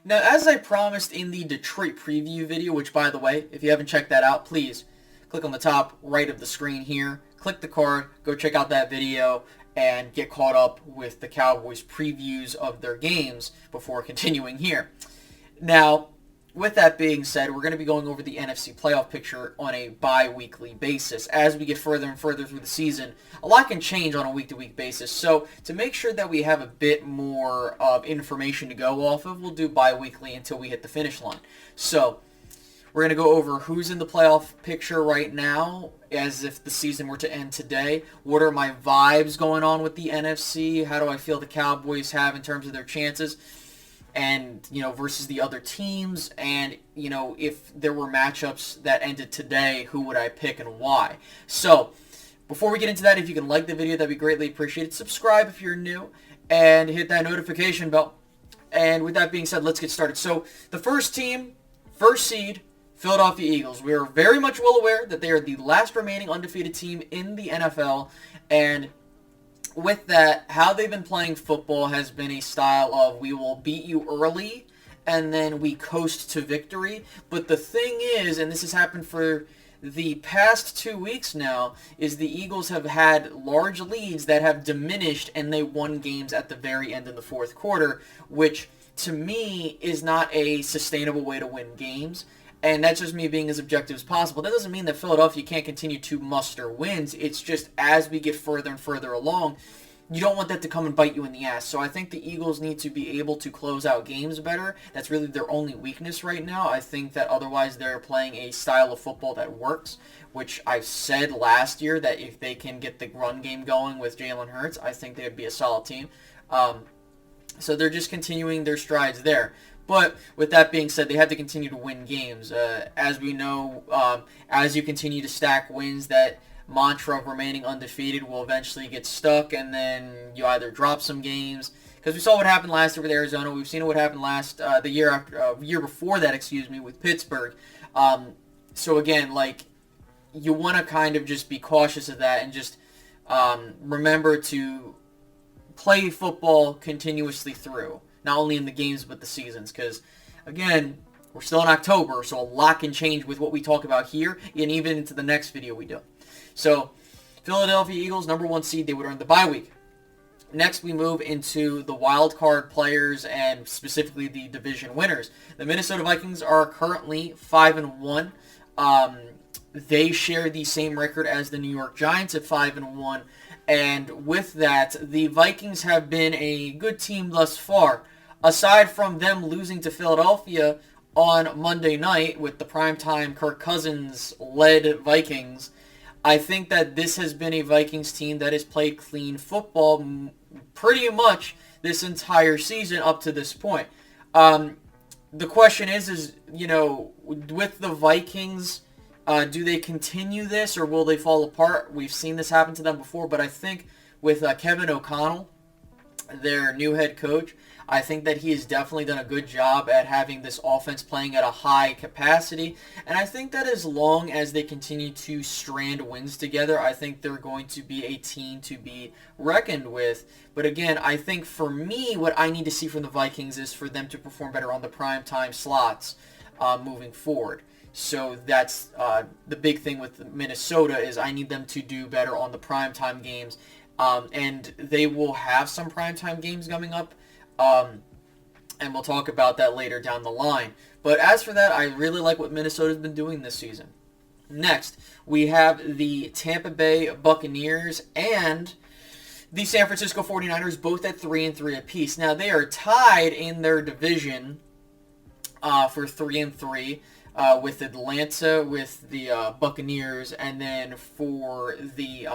Now, as I promised in the Detroit preview video, which, by the way, if you haven't checked that out, please click on the top right of the screen here, click the card, go check out that video, and get caught up with the Cowboys previews of their games before continuing here. Now, with that being said, we're going to be going over the NFC playoff picture on a bi-weekly basis. As we get further and further through the season, a lot can change on a week-to-week basis. So to make sure that we have a bit more of information to go off of, we'll do bi-weekly until we hit the finish line. So we're going to go over who's in the playoff picture right now, as if the season were to end today. What are my vibes going on with the NFC? How do I feel the Cowboys have in terms of their chances? And, versus the other teams, and, if there were matchups that ended today, who would I pick and why? So, before we get into that, if you can like the video, that'd be greatly appreciated. Subscribe if you're new, and hit that notification bell. And with that being said, let's get started. So, the first team, first seed, Philadelphia Eagles. We are very much well aware that they are the last remaining undefeated team in the NFL, and with that, how they've been playing football has been a style of we will beat you early and then we coast to victory. But the thing is, and this has happened for the past 2 weeks now, is the Eagles have had large leads that have diminished and they won games at the very end of the fourth quarter, which to me is not a sustainable way to win games. And that's just me being as objective as possible. That doesn't mean that Philadelphia can't continue to muster wins. It's just as we get further and further along, you don't want that to come and bite you in the ass. So I think the Eagles need to be able to close out games better. That's really their only weakness right now. I think that otherwise they're playing a style of football that works, which I've said last year that if they can get the run game going with Jalen Hurts, I think they would be a solid team. So they're just continuing their strides there. But with that being said, they have to continue to win games. As we know, as you continue to stack wins, that mantra of remaining undefeated will eventually get stuck, and then you either drop some games. Because we saw what happened last year with Arizona. We've seen what happened the year before that, with Pittsburgh. So again, you want to kind of just be cautious of that and just remember to play football continuously through. Not only in the games, but the seasons. Because, again, we're still in October, so a lot can change with what we talk about here, and even into the next video we do. So, Philadelphia Eagles, number 1 seed, they would earn the bye week. Next, we move into the wild card players, and specifically the division winners. The Minnesota Vikings are currently 5-1. They share the same record as the New York Giants at 5-1. And with that, the Vikings have been a good team thus far. Aside from them losing to Philadelphia on Monday night with the primetime Kirk Cousins-led Vikings, I think that this has been a Vikings team that has played clean football pretty much this entire season up to this point. The question is, with the Vikings, do they continue this or will they fall apart? We've seen this happen to them before, but I think with Kevin O'Connell, their new head coach, I think that he has definitely done a good job at having this offense playing at a high capacity. And I think that as long as they continue to strand wins together, I think they're going to be a team to be reckoned with. But again, I think for me, what I need to see from the Vikings is for them to perform better on the primetime slots moving forward. So that's the big thing with Minnesota is I need them to do better on the primetime games. And they will have some primetime games coming up. And we'll talk about that later down the line. But as for that, I really like what Minnesota's been doing this season. Next, we have the Tampa Bay Buccaneers and the San Francisco 49ers, both at 3-3 apiece. Now, they are tied in their division for 3-3 with Atlanta, with the Buccaneers, and then for the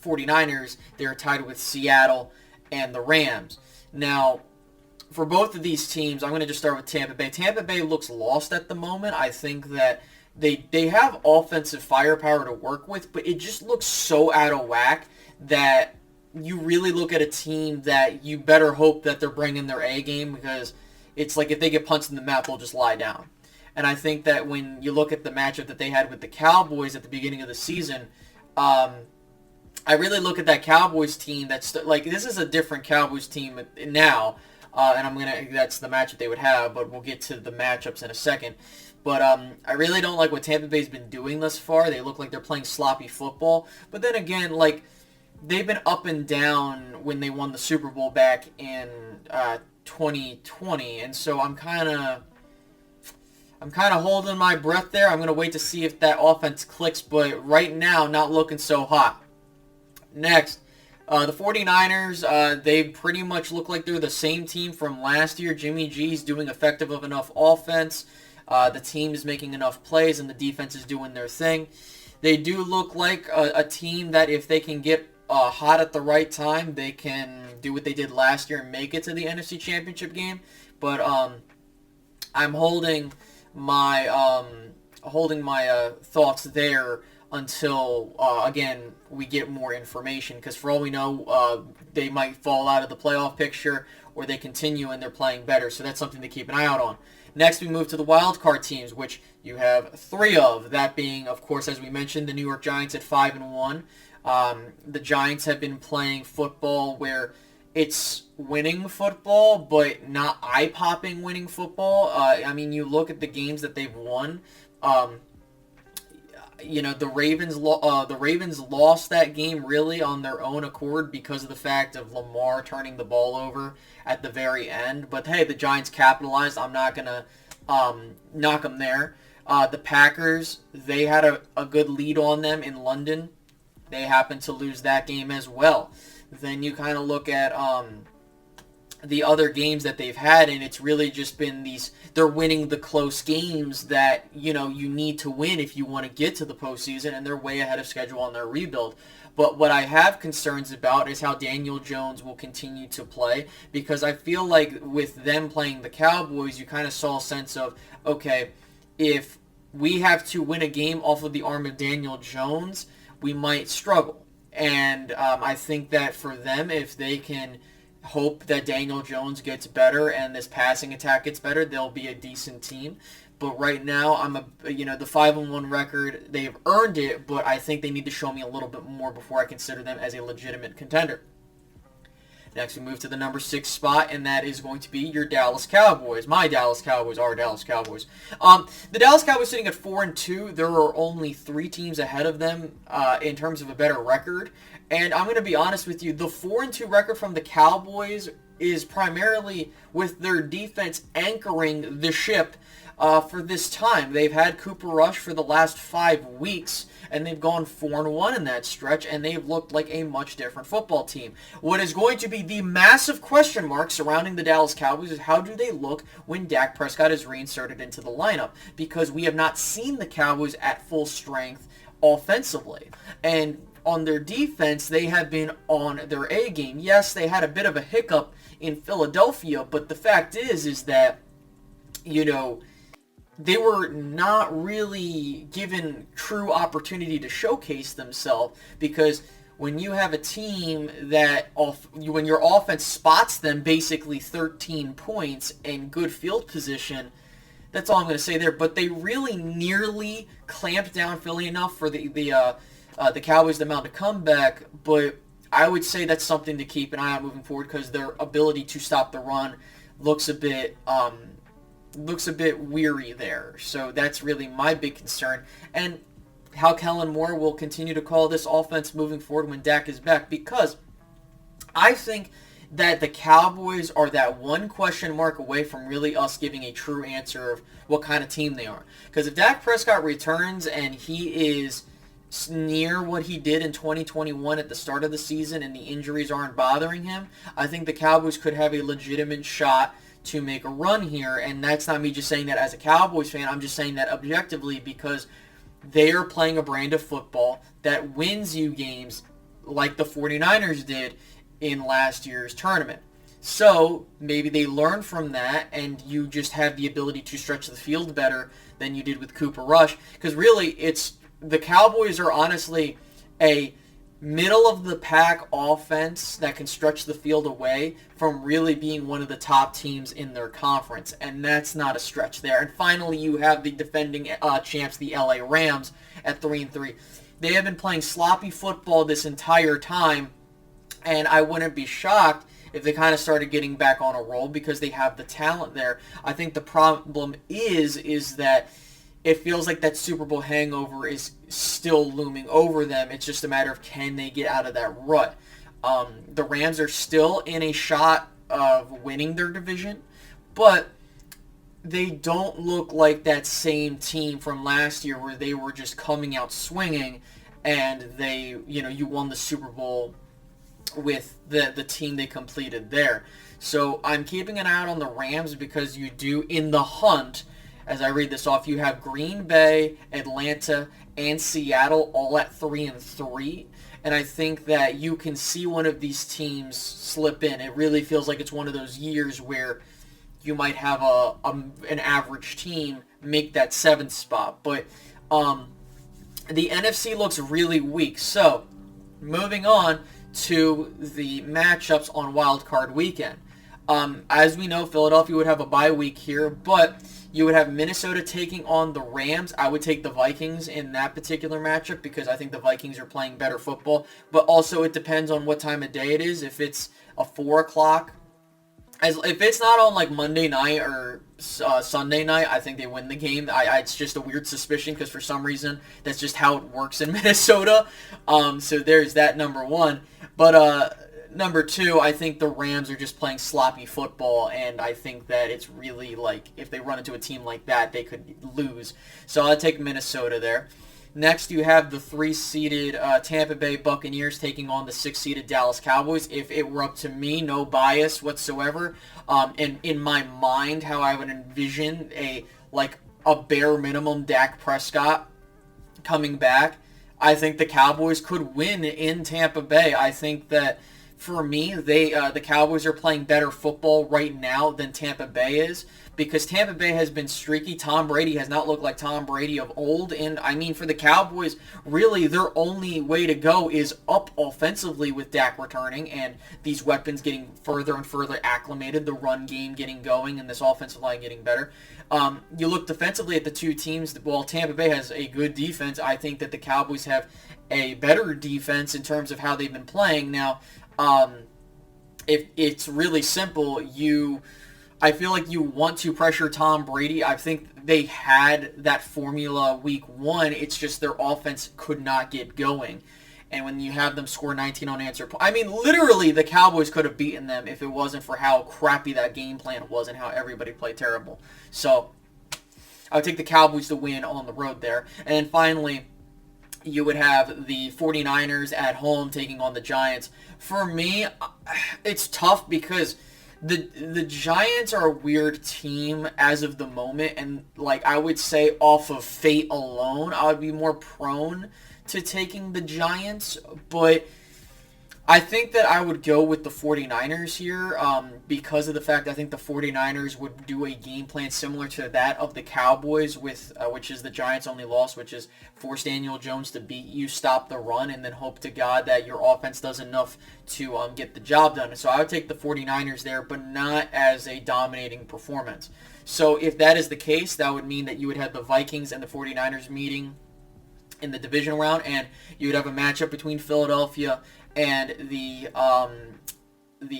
49ers, they're tied with Seattle and the Rams. Now, for both of these teams, I'm going to just start with Tampa Bay. Tampa Bay looks lost at the moment. I think that they have offensive firepower to work with, but it just looks so out of whack that you really look at a team that you better hope that they're bringing their A game, because it's like if they get punched in the mouth, they'll just lie down. And I think that when you look at the matchup that they had with the Cowboys at the beginning of the season, I really look at that Cowboys team that's like, this is a different Cowboys team now. and that's the matchup they would have, but we'll get to the matchups in a second. But I really don't like what Tampa Bay's been doing thus far. They look like they're playing sloppy football. But then again, like, they've been up and down when they won the Super Bowl back in 2020, and so I'm kind of holding my breath there. I'm going to wait to see if that offense clicks, but right now, not looking so hot. Next, the 49ers, they pretty much look like they're the same team from last year. Jimmy G's doing effective of enough offense. The team is making enough plays, and the defense is doing their thing. They do look like a team that if they can get hot at the right time, they can do what they did last year and make it to the NFC Championship game. But I'm holding my thoughts there until again we get more information, because for all we know, they might fall out of the playoff picture or they continue and they're playing better. So that's something to keep an eye out on. Next, we move to the wild card teams, which you have 3 of. That being, of course, as we mentioned, the New York Giants at 5-1. The Giants have been playing football where it's winning football, but not eye-popping winning football. I mean, you look at the games that they've won. The Ravens lost that game really on their own accord because of the fact of Lamar turning the ball over at the very end. But hey, the Giants capitalized. I'm not gonna knock them there. The Packers, they had a good lead on them in London. They happened to lose that game as well. Then you kind of look at the other games that they've had, and it's really just been they're winning the close games that, you need to win if you want to get to the postseason, and they're way ahead of schedule on their rebuild. But what I have concerns about is how Daniel Jones will continue to play, because I feel like with them playing the Cowboys, you kind of saw a sense of, okay, if we have to win a game off of the arm of Daniel Jones, we might struggle. And I think that for them, if they can hope that Daniel Jones gets better and this passing attack gets better, they'll be a decent team. But right now, the 5-1 record, they've earned it, but I think they need to show me a little bit more before I consider them as a legitimate contender. Next, we move to the number 6 spot, and that is going to be your Dallas Cowboys. My Dallas Cowboys, our Dallas Cowboys. The Dallas Cowboys sitting at 4-2. There are only 3 teams ahead of them in terms of a better record. And I'm going to be honest with you, the 4-2 record from the Cowboys is primarily with their defense anchoring the ship for this time. They've had Cooper Rush for the last 5 weeks, and they've gone 4-1 in that stretch, and they've looked like a much different football team. What is going to be the massive question mark surrounding the Dallas Cowboys is how do they look when Dak Prescott is reinserted into the lineup, because we have not seen the Cowboys at full strength offensively. And on their defense, they have been on their A game. Yes, they had a bit of a hiccup in Philadelphia, but the fact is that, they were not really given true opportunity to showcase themselves, because when you have a team that, when your offense spots them basically 13 points and good field position, that's all I'm going to say there. But they really nearly clamped down Philly enough for the Cowboys to mount a comeback, but I would say that's something to keep an eye on moving forward, because their ability to stop the run looks a bit weary there. So that's really my big concern. And how Kellen Moore will continue to call this offense moving forward when Dak is back, because I think that the Cowboys are that one question mark away from really us giving a true answer of what kind of team they are. Because if Dak Prescott returns and he is near what he did in 2021 at the start of the season and the injuries aren't bothering him, I think the Cowboys could have a legitimate shot to make a run here. And that's not me just saying that as a Cowboys fan. I'm just saying that objectively, because they are playing a brand of football that wins you games like the 49ers did in last year's tournament. So maybe they learn from that, and you just have the ability to stretch the field better than you did with Cooper Rush. Because really, the Cowboys are honestly a middle-of-the-pack offense that can stretch the field away from really being one of the top teams in their conference, and that's not a stretch there. And finally, you have the defending champs, the LA Rams, at 3-3. They have been playing sloppy football this entire time, and I wouldn't be shocked if they kind of started getting back on a roll because they have the talent there. I think the problem is that it feels like that Super Bowl hangover is still looming over them. It's just a matter of can they get out of that rut. The Rams are still in a shot of winning their division, but they don't look like that same team from last year where they were just coming out swinging and they, you won the Super Bowl with the team they completed there. So I'm keeping an eye out on the Rams because you do, in the hunt, as I read this off, you have Green Bay, Atlanta, and Seattle all at 3-3. And I think that you can see one of these teams slip in. It really feels like it's one of those years where you might have an average team make that 7th spot. But the NFC looks really weak. So, moving on to the matchups on Wild Card Weekend. As we know, Philadelphia would have a bye week here, but you would have Minnesota taking on the Rams. I would take the Vikings in that particular matchup because I think the Vikings are playing better football. But also it depends on what time of day it is. If it's a 4 o'clock, if it's not on like Monday night or Sunday night, I think they win the game. It's just a weird suspicion because for some reason that's just how it works in Minnesota. So there's that, number one. But number two, I think the Rams are just playing sloppy football, and I think that it's really like if they run into a team like that, they could lose. So I'll take Minnesota there. Next, you have the 3-seeded Tampa Bay Buccaneers taking on the 6-seeded Dallas Cowboys. If it were up to me, no bias whatsoever, and in my mind, how I would envision a bare minimum Dak Prescott coming back, I think the Cowboys could win in Tampa Bay. I think that for me, the Cowboys are playing better football right now than Tampa Bay is because Tampa Bay has been streaky. Tom Brady has not looked like Tom Brady of old. And, I mean, for the Cowboys, really their only way to go is up offensively with Dak returning and these weapons getting further and further acclimated, the run game getting going, and this offensive line getting better. You look defensively at the two teams. While Tampa Bay has a good defense, I think that the Cowboys have a better defense in terms of how they've been playing. Now, if it's really simple, I feel like you want to pressure Tom Brady. I think they had that formula week one. It's just their offense could not get going. And when you have them score 19 unanswered points, I mean, literally the Cowboys could have beaten them if it wasn't for how crappy that game plan was and how everybody played terrible. So I would take the Cowboys to win on the road there. And then finally, you would have the 49ers at home taking on the Giants. For me, it's tough because the Giants are a weird team as of the moment, and I would say off of fate alone, I would be more prone to taking the Giants, but I think that I would go with the 49ers here because of the fact I think the 49ers would do a game plan similar to that of the Cowboys, with which is the Giants' only loss, which is force Daniel Jones to beat you, stop the run, and then hope to God that your offense does enough to get the job done. So I would take the 49ers there, but not as a dominating performance. So if that is the case, that would mean that you would have the Vikings and the 49ers meeting in the divisional round, and you would have a matchup between Philadelphia and the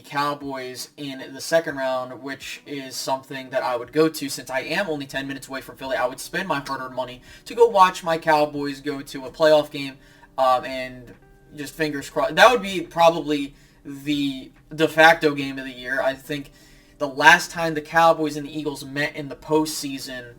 Cowboys in the second round, which is something that I would go to since I am only 10 minutes away from Philly. I would spend my hard-earned money to go watch my Cowboys go to a playoff game, and just fingers crossed. That would be probably the de facto game of the year. I think the last time the Cowboys and the Eagles met in the postseason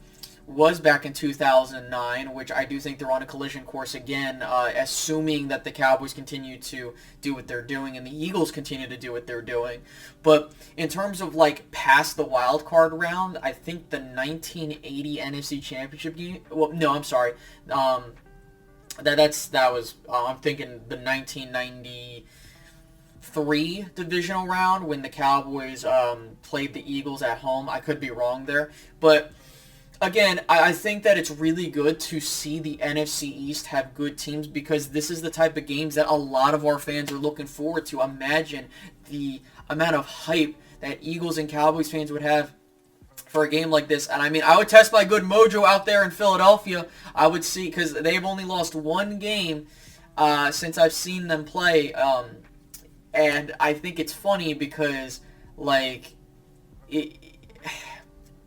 was back in 2009, which I do think they're on a collision course again, assuming that the Cowboys continue to do what they're doing and the Eagles continue to do what they're doing. But in terms of past the wild card round, I think the 1980 NFC Championship game. Well, no, I'm sorry. I'm thinking the 1993 divisional round when the Cowboys played the Eagles at home. I could be wrong there, but again, I think that it's really good to see the NFC East have good teams because this is the type of games that a lot of our fans are looking forward to. Imagine the amount of hype that Eagles and Cowboys fans would have for a game like this. And I mean, I would test my good mojo out there in Philadelphia. I would see, because they've only lost one game since I've seen them play And I think it's funny because, like,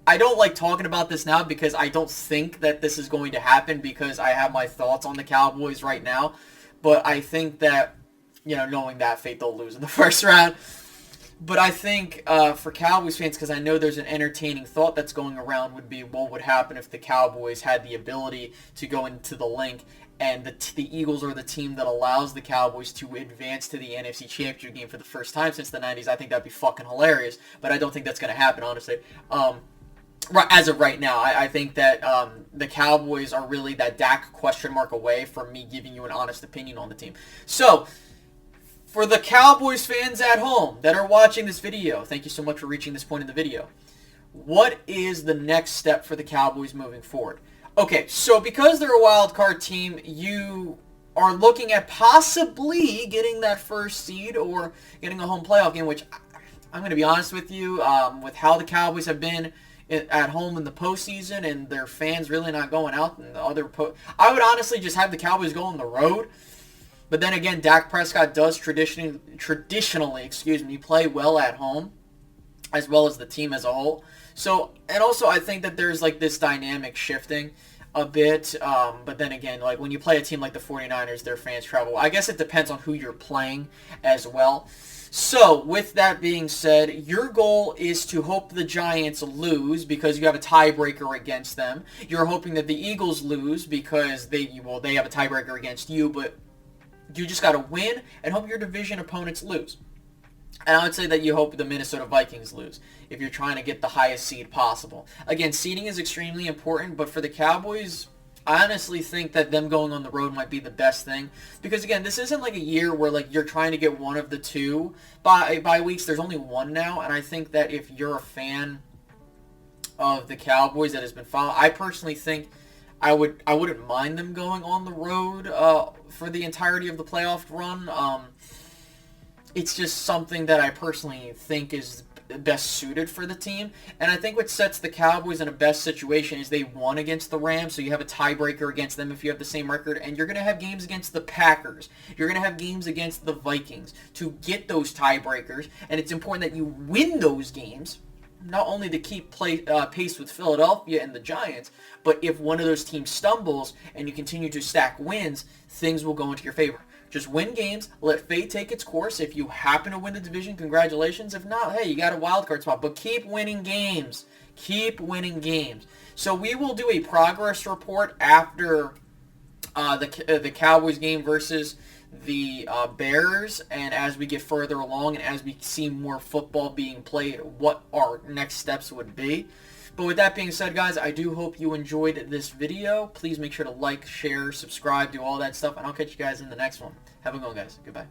I don't like talking about this now because I don't think that this is going to happen because I have my thoughts on the Cowboys right now. But I think that, knowing that fate, they'll lose in the first round. But I think for Cowboys fans, because I know there's an entertaining thought that's going around, would be what would happen if the Cowboys had the ability to go into the link and the Eagles are the team that allows the Cowboys to advance to the NFC Championship game for the first time since the 90s. I think that'd be fucking hilarious, but I don't think that's going to happen, honestly. As of right now, I think that the Cowboys are really that Dak question mark away from me giving you an honest opinion on the team. So, for the Cowboys fans at home that are watching this video, thank you so much for reaching this point in the video. What is the next step for the Cowboys moving forward? Okay, so because they're a wild card team, you are looking at possibly getting that first seed or getting a home playoff game, which I'm going to be honest with you, with how the Cowboys have been at home in the postseason and their fans really not going out in the other I would honestly just have the Cowboys go on the road. But then again, Dak Prescott does traditionally, play well at home, as well as the team as a whole. So, and also I think that there's like this dynamic shifting a bit. But then again, like when you play a team like the 49ers, their fans travel. I guess it depends on who you're playing as well. So, with that being said, your goal is to hope the Giants lose because you have a tiebreaker against them. You're hoping that the Eagles lose because they have a tiebreaker against you, but you just got to win and hope your division opponents lose. And I would say that you hope the Minnesota Vikings lose if you're trying to get the highest seed possible. Again, seeding is extremely important, but for the Cowboys, I honestly think that them going on the road might be the best thing. Because again, this isn't like a year where like you're trying to get one of the two by weeks. There's only one now, and I think that if you're a fan of the Cowboys that has been following, I personally think I wouldn't mind them going on the road for the entirety of the playoff run. It's just something that I personally think is best suited for the team. And I think what sets the Cowboys in a best situation is they won against the Rams, so you have a tiebreaker against them if you have the same record, and you're going to have games against the Packers. You're going to have games against the Vikings to get those tiebreakers, and it's important that you win those games, not only to keep pace with Philadelphia and the Giants, but if one of those teams stumbles and you continue to stack wins, things will go into your favor. Just win games, let fate take its course. If you happen to win the division, congratulations. If not, hey, you got a wild card spot. But keep winning games. Keep winning games. So we will do a progress report after the Cowboys game versus the Bears, and as we get further along and as we see more football being played, what our next steps would be. But with that being said, guys, I do hope you enjoyed this video. Please make sure to like, share, subscribe, do all that stuff, and I'll catch you guys in the next one. Have a good one, guys. Goodbye.